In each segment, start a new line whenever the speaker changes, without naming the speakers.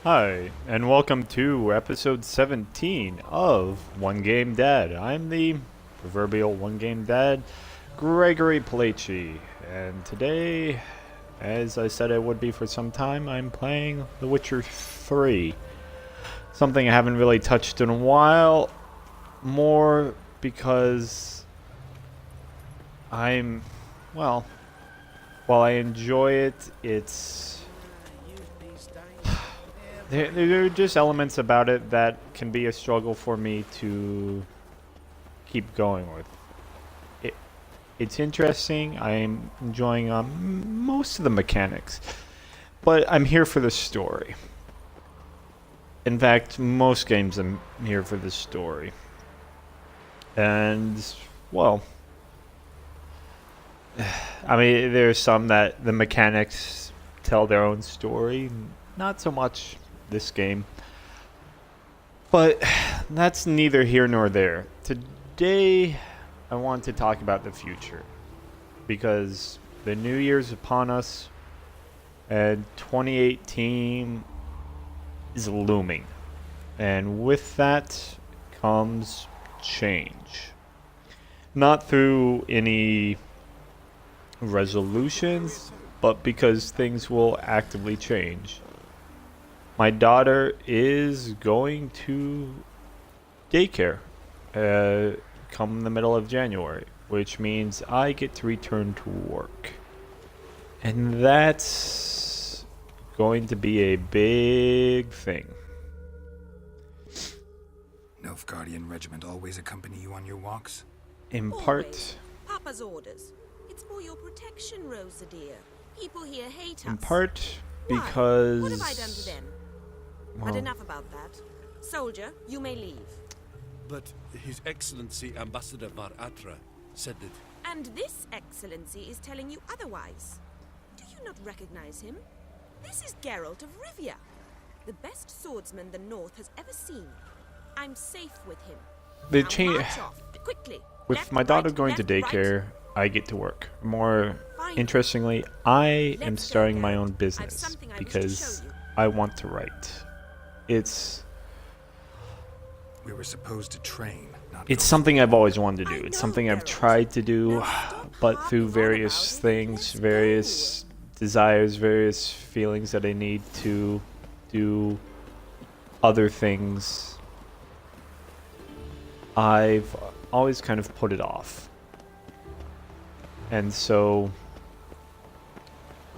Hi, and welcome to episode 17 of One Game Dad. I'm the proverbial One Game Dad, Gregory Palaci, and today, as I said I would be for some time, I'm playing The Witcher 3. Something I haven't really touched in a while, more because I'm, well, while I enjoy it, there are just elements about it that can be a struggle for me to keep going with. It, it's interesting. I'm enjoying most of the mechanics, but I'm here for the story. In fact, most games I'm here for the story. And, well, I mean, there's some that the mechanics tell their own story. Not so much this game. But that's neither here nor there. Today, I want to talk about the future. Because the new year's upon us, and 2018 is looming. And with that comes change. Not through any resolutions, but because things will actively change. My daughter is going to daycare come the middle of January, which means I get to return to work. And that's going to be a big thing.
Nilfgaardian regiment always accompany you on your walks?
In
Always.
part,
Papa's orders. It's for your protection, Rosa dear. People here hate us.
in part
Why?
because
What have I done to them?
well,
But enough about that. Soldier, you may leave.
But His Excellency Ambassador Var Atra said that...
And this excellency is telling you otherwise. Do you not recognize him? This is Geralt of Rivia, the best swordsman the North has ever seen. I'm safe with him.
the
Now
change
march off, quickly.
with
Left,
my daughter
right,
going to
left, right.
daycare, I get to work. More
Fine.
interestingly, I am
Let's go,
starting my
Geralt.
own
I've
business
something I wish to
because
show you.
I want to write. It's
We were supposed to train, not
it's
go
something
for
I've always wanted to
I
do. It's
know,
something I've
Geralt.
tried to do,
Now stop
but through
harping on
various
about it.
things,
Let's
various desires, various feelings that I need to do other things, I've always kind of put it off. And so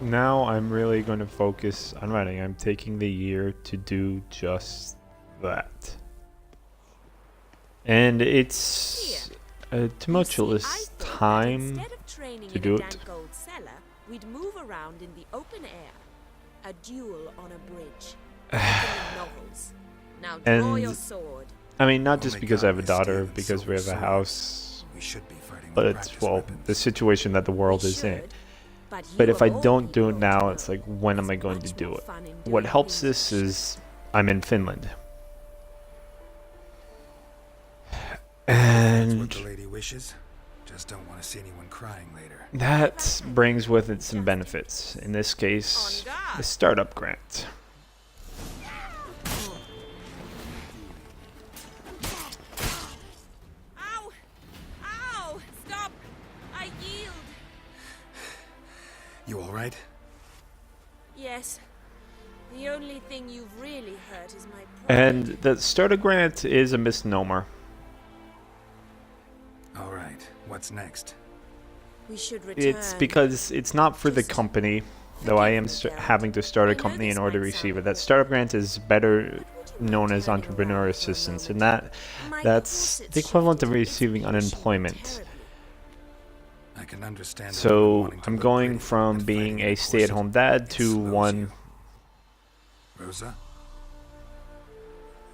now I'm really going to focus on writing. I'm taking the year to do just that. And it's a
You
tumultuous
see, I thought that
time
instead of training
to
in
do
a
it.
dank old cellar, we'd move around in the open air. A duel on a bridge. Like in the novels. Now draw
And-
your sword.
I mean, not
Oh
just
my
because
God,
I have a
my
daughter,
steel
because
and
we have a
silver
house,
We should be fighting
but
with
it's,
practice
well,
weapons.
the situation that the world
We
is in.
should, but
But
you
if I
of all
don't do it
people
now,
ought
it's
to
like,
know.
when am I
It's
going to
much
do
more
it?
fun in
What
doing
helps
things
this
like
is I'm in Finland.
That's what
And
the lady wishes. Just don't want to see anyone crying later.
that brings with it some benefits. In this case,
On guard.
the startup grant.
Ow! Ow! Stop! I yield!
You alright?
Yes. The only thing you've really hurt is my pride.
And the startup grant is a misnomer.
Alright, what's next?
We should return.
It's because it's not for the
Just
company, though I am
forgive me, Geralt.
having to start
I
a
know
company in
this
order to
might
receive
sound
it. That
awful,
startup grant is better
but would you
known
mind
as
turning
entrepreneur
around for a
assistance, and
moment?
that
My
that's
corsets
the equivalent of
shifted its
receiving
position
unemployment.
terribly.
I can understand. a woman
So
wanting to
I'm
look
going
pretty,
from
but
being
fighting in
a
corset,
stay-at-home dad
it
to
slows
one.
you. Rosa?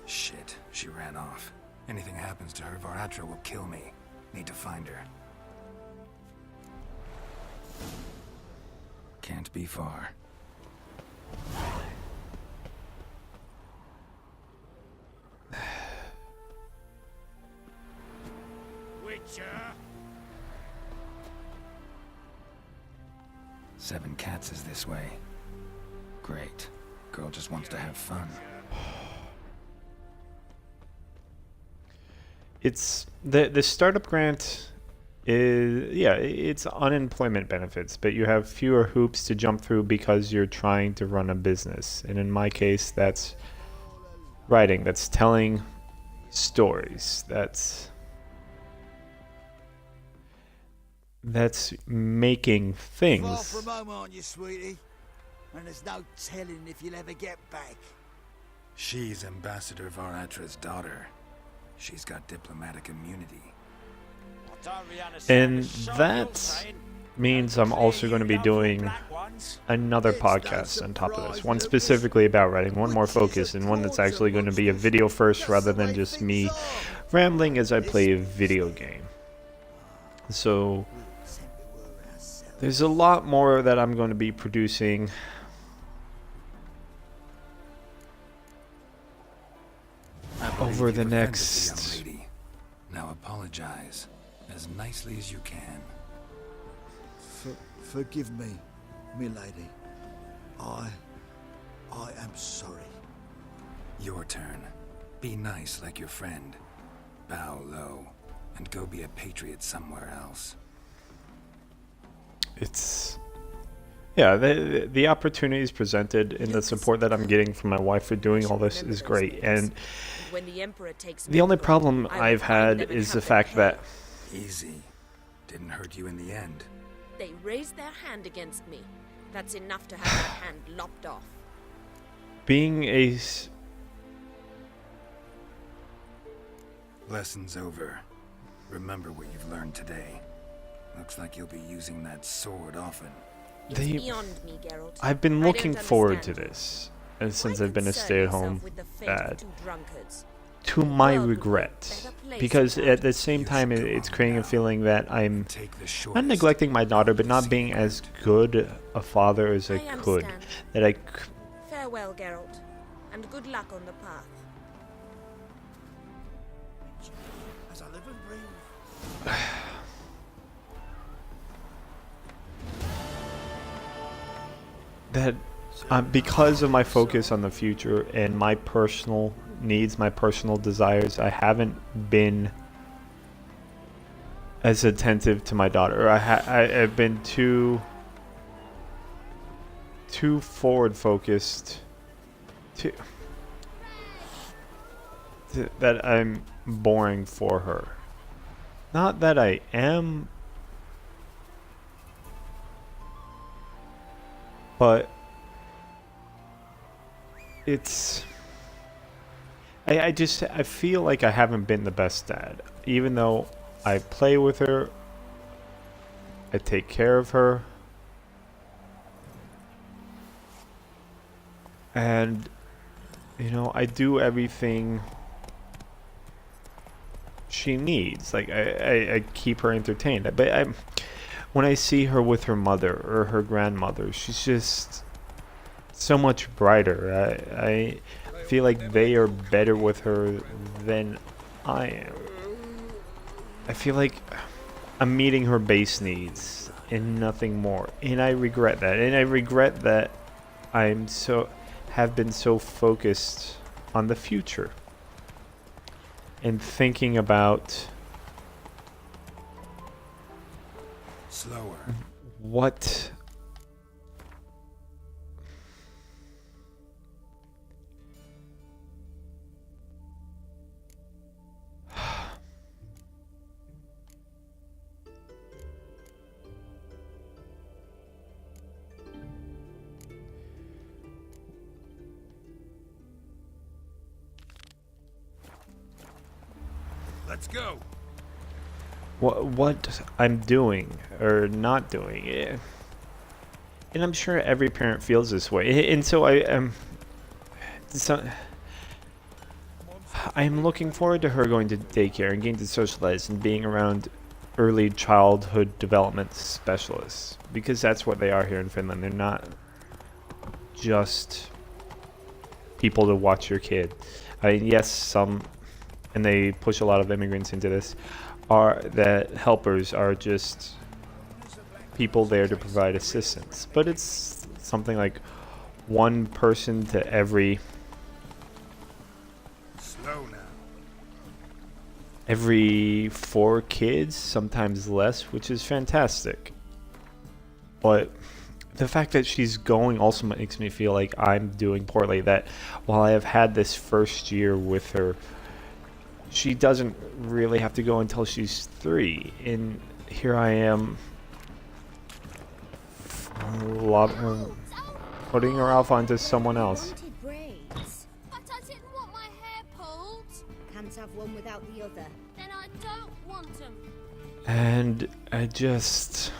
Shit, she ran off. Anything happens to her, Varatra will kill me. Need to find her. Can't be far.
Witcher!
7 Cats is this way. Great. Girl just wants to have fun.
It's the startup grant is, yeah, it's unemployment benefits, but you have fewer hoops to jump through because you're trying to run a business. And in my case, that's writing, that's telling stories, that's making
Far
things.
from home, aren't you, sweetie? And there's no telling if you'll ever get back.
She's Ambassador Varatra's daughter. She's got diplomatic immunity.
And that means I'm also going to be doing another podcast on top of this. One specifically about writing, one more focused, and one that's actually going to be a video first rather than just me rambling as I play a video game. So there's a lot more that I'm going to be producing. Over the
You've offended
next...
the young lady. Now apologize as nicely as you can.
Forgive me, milady. I am sorry.
Your turn. Be nice like your friend. Bow low and go be a patriot somewhere else.
It's... Yeah, the opportunities presented and the support that I'm getting from my wife for doing all this is great. And
When the Emperor takes
the only
Novgorod,
problem
I will
I've
find
had
them and
is
have
the
their
fact that
head.
Easy. Didn't hurt you in the end.
They raised their hand against me. That's enough to have that hand lopped off.
being a...
Lesson's over. Remember what you've learned today. Looks like you'll be using that sword often.
It's
They-
beyond me, Geralt.
I've been
I
looking
don't
forward to
understand you.
this, and since
Why
I've been a
concern
stay-at-home
yourself with the fate of
dad.
two drunkards?
To
The
my
world would be a
regret,
better place
because
without
at the
you.
same
You
time
should go
it's
on
creating a
now.
feeling that I'm
Take the
not
shortest.
neglecting my daughter, but not being as good a father as I
I
could.
understand.
That I
Farewell, Geralt, and good luck on the path.
As I live and breathe.
that because of my focus on the future and my personal needs, my personal desires, I haven't been as attentive to my daughter. I've been too forward focused that I'm boring for her. Not that I am, but it's I feel like I haven't been the best dad, even though I play with her, I take care of her, and you know, I do everything she needs. Like I keep her entertained, but when I see her with her mother or her grandmother, she's just so much brighter. I feel like they are better with her than I am. I feel like I'm meeting her base needs and nothing more, and I regret that. And I regret that have been so focused on the future and thinking about
Slower.
what
Let's go.
what I'm doing or not doing. And I'm sure every parent feels this way. And so I am I'm looking forward to her going to daycare and getting to socialize and being around early childhood development specialists, because that's what they are here in Finland. They're not just people to watch your kid. I mean, yes, some, and they push a lot of immigrants into this, are that helpers are just people there to provide assistance. But it's something like one person to
Slow now.
every 4 kids, sometimes less, which is fantastic. But the fact that she's going also makes me feel like I'm doing poorly. That while I have had this first year with her, she doesn't really have to go until she's 3. And here I am putting her off onto someone else.
Wanted braids.
But I didn't want my hair pulled.
Can't have one without the other.
Then I don't want them.
And I just...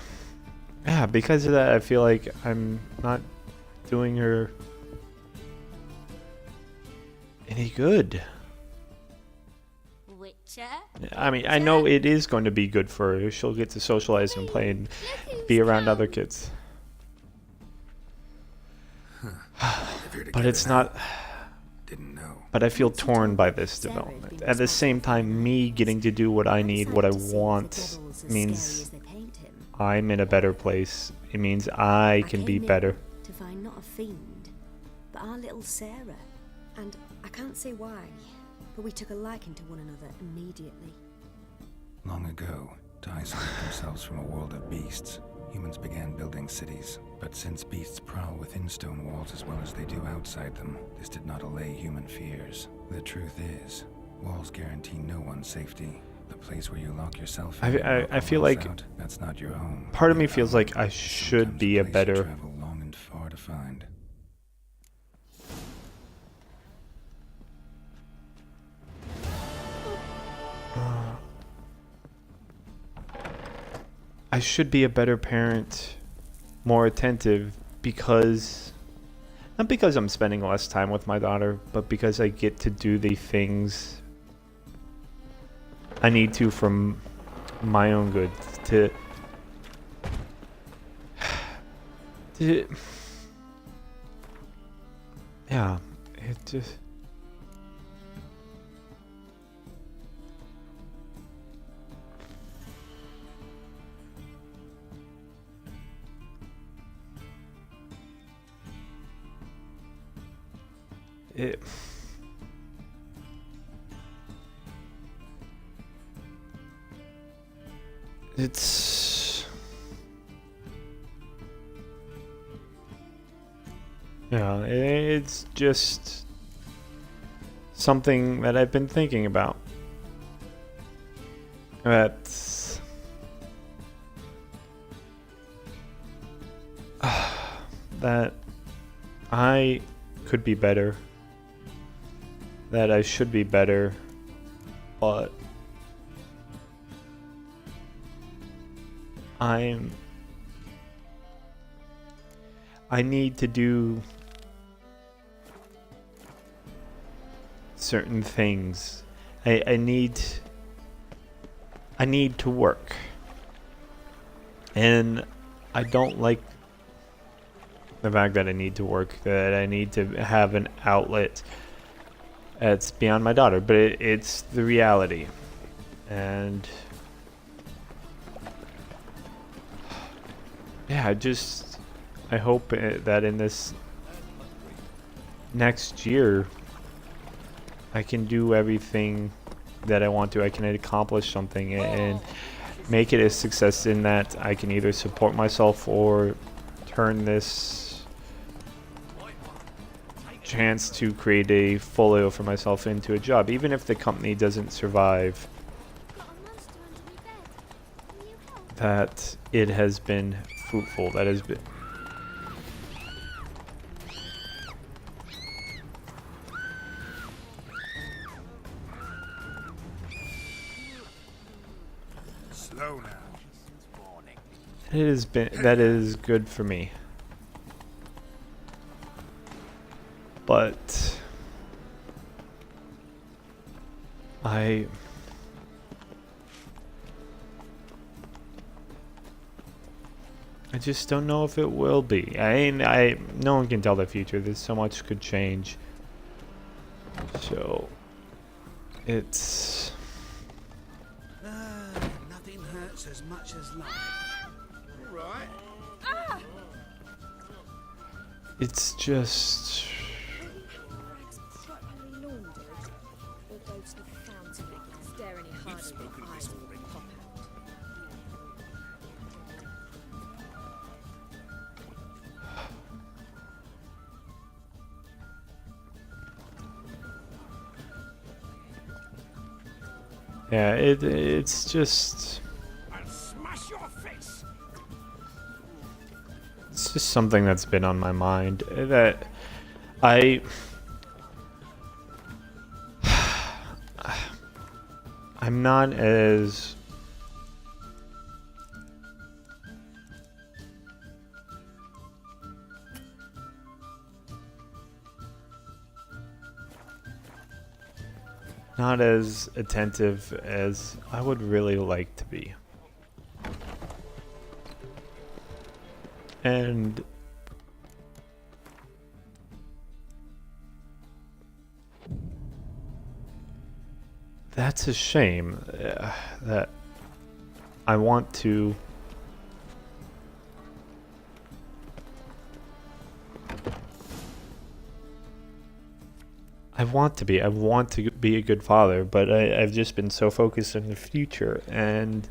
Yeah, because of that, I feel like I'm not doing her any good.
Witcher?
I mean, I know it is going to be good for her. She'll get to socialize and play and be around other kids. But it's not...
Didn't know.
But I feel torn by this development. At the same time, me getting to do what I need, what I want, means I'm in a better place. It means I can be better.
To find not a fiend, but our little Sarah. And I can't say why, but we took a liking to one another immediately.
Long ago, to isolate themselves from a world of beasts, humans began building cities. But since beasts prowl within stone walls as well as they do outside them, this did not allay human fears. The truth is, walls guarantee no one's safety. The place where you lock yourself in
I feel like
out, that's not your home.
part of me feels like I should
Sometimes
be a
place you
better...
travel long and far to find.
I should be a better parent, more attentive, because... Not because I'm spending less time with my daughter, but because I get to do the things I need to from my own good. Yeah, it just... It's... Yeah, it's just something that I've been thinking about. That's... that I could be better. That I should be better. But... I need to do certain things. I need to work. And I don't like the fact that I need to work, that I need to have an outlet that's beyond my daughter, but it's the reality. And yeah, I hope that in this next year, I can do everything that I want to. I can accomplish something and make it a success in that I can either support myself or turn this chance to create a folio for myself into a job, even if the company doesn't survive.
Got a monster under my bed. Can you help?
That it has been fruitful. That has been...
Slow now.
It has been... That is good for me. But... I just don't know if it will be. No one can tell the future. There's so much could change. So it's...
Nothing hurts as much as life. Right.
It's just...
Rags properly laundered, or goes to the fountain and stare any harder than your eyes will pop out.
Yeah, it's just...
I'll smash your face.
It's just something that's been on my mind that I'm not as attentive as I would really like to be. And that's a shame that I want to I want to be a good father, but I've just been so focused on the future, and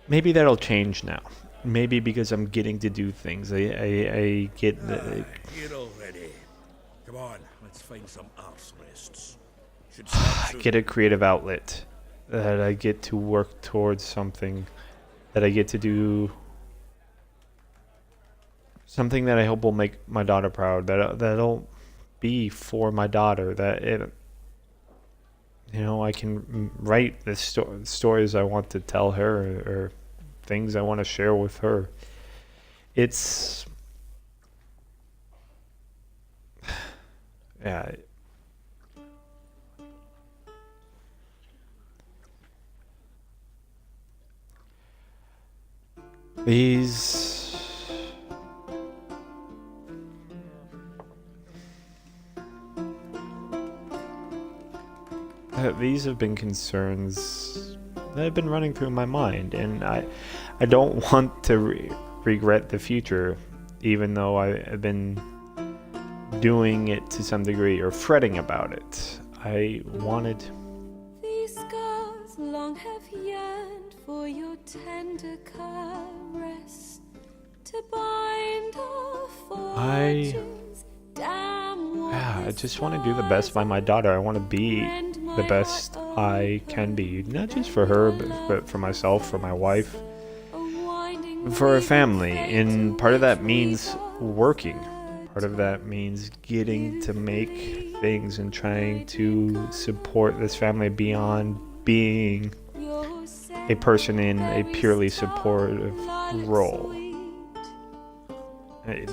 maybe that'll change now. Maybe because I'm getting to do things. I get the...
You're all ready. Come on, let's find some arse rests. Should
I
start soon.
get a creative outlet, that I get to work towards something, that I get to do something that I hope will make my daughter proud, that'll be for my daughter, that it, you know, I can write the stories I want to tell her, or things I want to share with her. It's... yeah. These have been concerns that have been running through my mind, and I don't want to regret the future, even though I've been doing it to some degree, or fretting about it. I wanted...
These scars long have yearned for your tender caress, to bind our fortunes.
I just want to do the best by my daughter. I want to be the best I can be, not just for her, but for myself, for my wife, for a family. And part of that means working. Part of that means getting to make things and trying to support this family beyond being a person in a purely supportive role.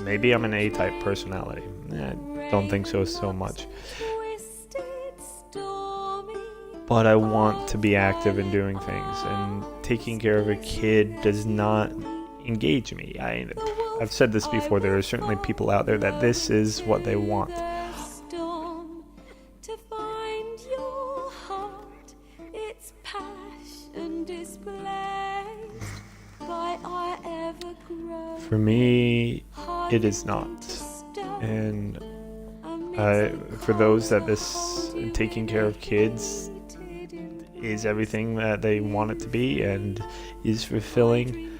Maybe I'm an A-type personality. I don't think so much. But I want to be active in doing things, and taking care of a kid does not engage me. I've said this before, there are certainly people out there that this is what they want. For me, it is not. And for those that this taking care of kids is everything that they want it to be and is fulfilling,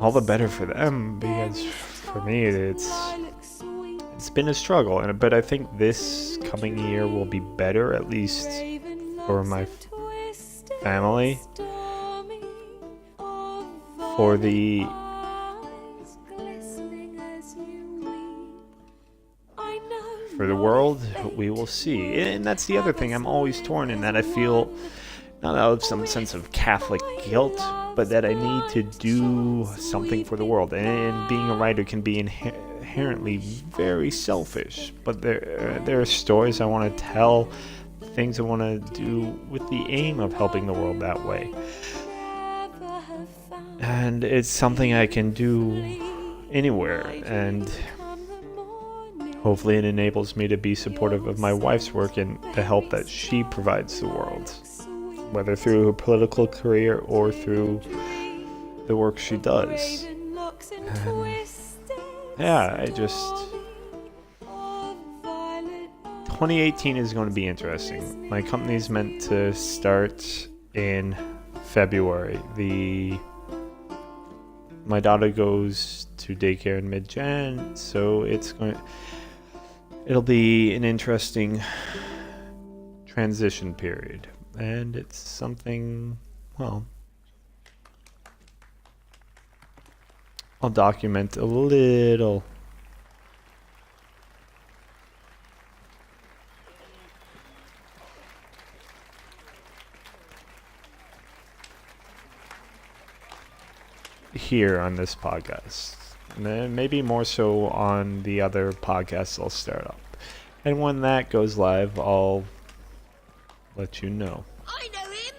all the better for them, because for me it's been a struggle, but I think this coming year will be better, at least for my family, for the world. We will see. And that's the other thing, I'm always torn in that I feel not out of some sense of Catholic guilt, but that I need to do something for the world. And being a writer can be inherently very selfish, but there are stories I want to tell, things I want to do with the aim of helping the world that way. And it's something I can do anywhere, and hopefully it enables me to be supportive of my wife's work and the help that she provides the world, whether through her political career or through the work she does.
twisted.
Yeah, I just...
stormy of violet
2018 is going to be interesting. My company's meant to start in February. My daughter goes to daycare in mid-Jan, so it'll be an interesting transition period, and it's something, well, I'll document a little. Here on this podcast, and then maybe more so on the other podcasts I'll start up. And when that goes live, I'll let you know.
I know him!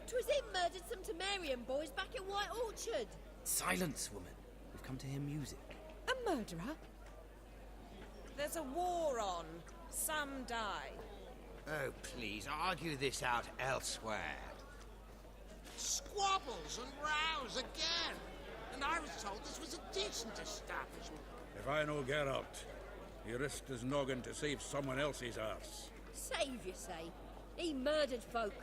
'Twas him murdered some Temerian boys back at White Orchard.
Silence, woman. We've come to hear music.
A murderer? There's a war on. Some die.
Oh, please, argue this out elsewhere.
Squabbles and rows again. And I was told this was a decent establishment.
If I know Geralt, he risked his noggin to save someone else's arse.
Save, you say? He murdered folk.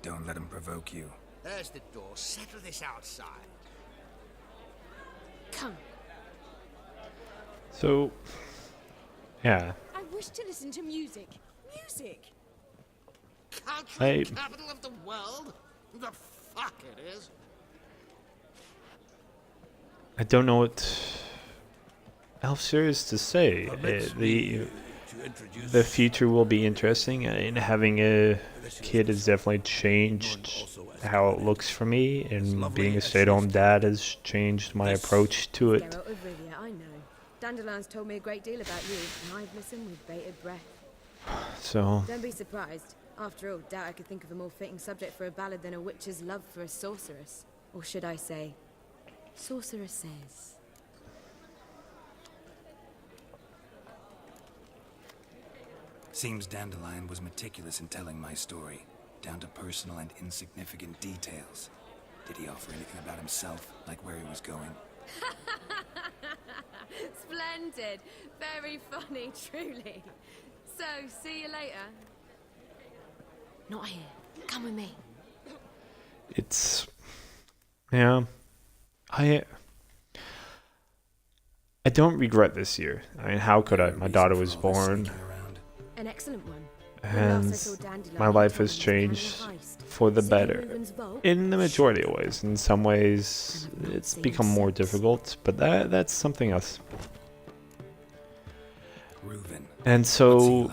Don't let him provoke you.
There's the door. Settle this outside.
Come.
So, yeah,
I wish to listen to music. Music?
Country capital of the world? The fuck it is.
I don't know what else there is to say. The future will be interesting, and having a kid has definitely changed how it looks for me, and being a stay-at-home dad has changed my approach to it.
Geralt of Rivia, I know. Dandelion's told me a great deal about you, and I've listened with bated breath.
So,
Don't be surprised. After all, doubt I could think of a more fitting subject for a ballad than a witch's love for a sorceress. Or should I say, sorceresses.
Seems Dandelion was meticulous in telling my story, down to personal and insignificant details. Did he offer anything about himself, like where he was going?
Splendid. Very funny, truly. So, see you later. Not here. Come with me.
it's, yeah, I don't regret this year. I mean, how could I? My daughter was born,
An excellent one.
and my life has changed for the better in the majority of ways. In some ways, it's become more difficult, but that's something else.
Reuven.
And so,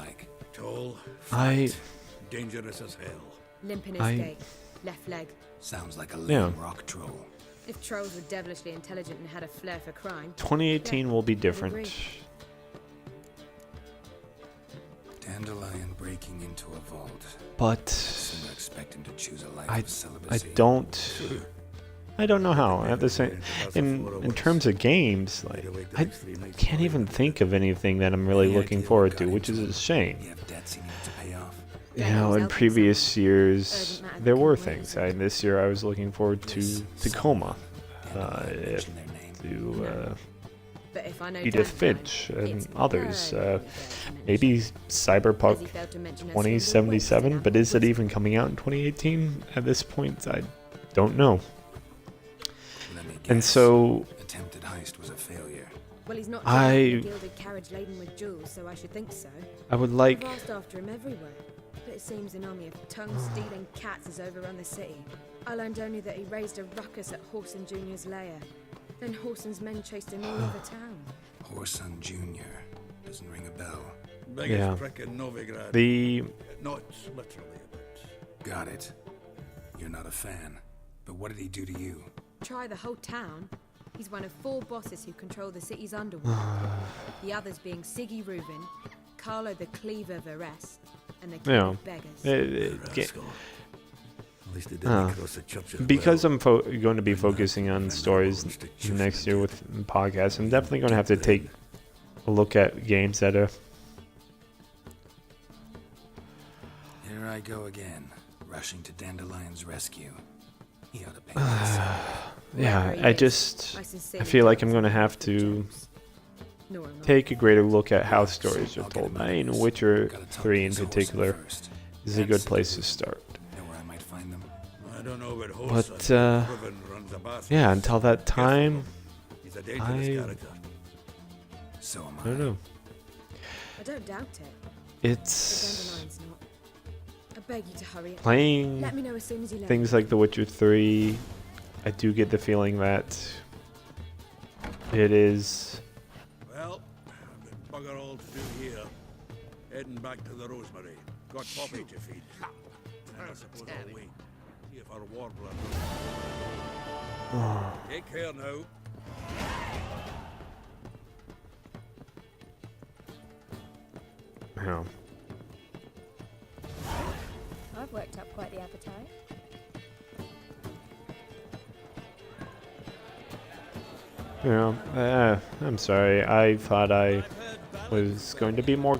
Tall,
I,
fat, dangerous as hell.
Limp in his
I-
gait. Left leg.
Sounds like a
Yeah.
lame rock troll.
If trolls were devilishly intelligent and had a flair for crime.
2018 will be
I'd
different.
agree.
Dandelion breaking into a vault.
But
Some expect him to choose a life
I
of celibacy.
I don't know how. At the same, in terms of games, like I can't even think of anything that I'm really looking forward to, which is a shame.
You have debts he needs to pay off.
You know, in previous years, there were things. This year, I was looking forward to Tacoma,
Mention their name.
to
But if I know
Edith
Dandelion,
Finch,
it's
and others.
very fair to
Maybe
mention.
Cyberpunk
As he failed to mention a single
2077,
word
but is it
about
even coming out in 2018? At this point, I don't know.
Let me
And
guess.
so,
Attempted heist was a failure.
Well, he's not
I-
driving a gilded carriage laden with jewels, so I should think so.
I would like.
I've asked after him everywhere, but it seems an army of tongue-stealing cats has overrun the city. I learned only that he raised a ruckus at Horson Jr.'s lair. Then Horson's men chased him all over town.
Horson Jr. Doesn't ring a bell.
Biggest
Yeah.
prick in Novigrad.
The
Not literally, but...
Got it. You're not a fan. But what did he do to you?
Try the whole town. He's one of 4 bosses who control the city's underworld. The others being Siggy Reuven, Carlo the Cleaver Varese, and the King
Yeah.
of Beggars.
Rascal. At least he didn't
Uh,
cross the church as
because
well.
I'm going to be focusing on stories next year with podcasts, I'm definitely going to have to take a look at games that are.
Here I go again, rushing to Dandelion's rescue. He ought to pay us.
Yeah,
Wherever he
I
is,
just
I
I
sincerely
feel like
doubt
I'm
he's
gonna
gonna
have
good
to
jokes. No, I'm not.
take a greater look at how stories are told. I mean, Witcher
Gotta talk
3
to
in
this Whoreson
particular
first.
is a good place to start.
Know where I might find them?
I don't know about
But,
Whoreson. Riven runs a bath.
Yeah, until that time,
He's a dangerous
I
character.
So am
I don't know.
I don't doubt it. But
It's
Dandelion's not. I beg you to hurry it.
playing
Let me know as soon as you learn.
things like The Witcher 3. I do get the feeling that it is.
Well, I've got bugger all to do here. Heading back to the Rosemary. Got Poppy to feed. And I suppose I'll wait. See if our warbler. Take care now.
You know,
I've worked up quite the appetite.
I'm sorry. I thought I was going to be more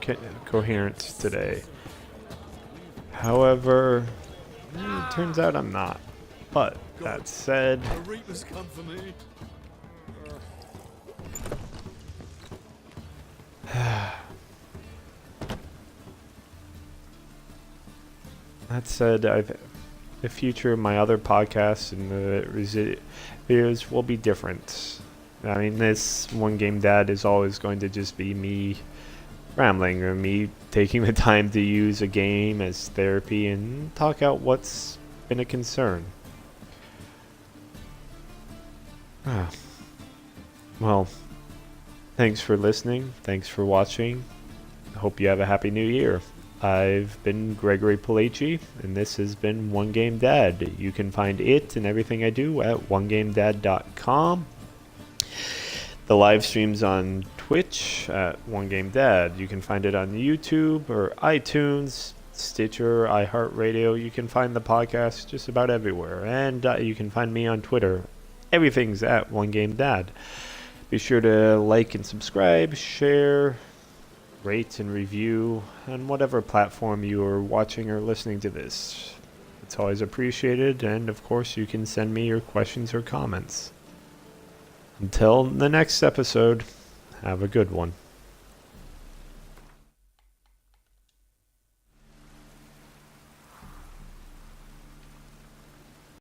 coherent today. However, it turns out I'm not. But that said,
The Reapers come for me. The future of my other podcasts and the videos will be different. I mean, this One Game Dad is always going to just be me rambling or me taking the time to use a game as therapy and talk out what's been a concern. Well, thanks for listening. Thanks for watching. I hope you have a happy new year. I've been Gregory Palaci, and this has been One Game Dad. You can find it and everything I do at onegamedad.com. The live stream's on Twitch at One Game Dad. You can find it on YouTube or iTunes, Stitcher, iHeartRadio. You can find the podcast just about everywhere. And you can find me on Twitter. Everything's at One Game Dad. Be sure to like and subscribe, share, rate and review on whatever platform you are watching or listening to this. It's always appreciated, and of course you can send me your questions or comments. Until the next episode, have a good one.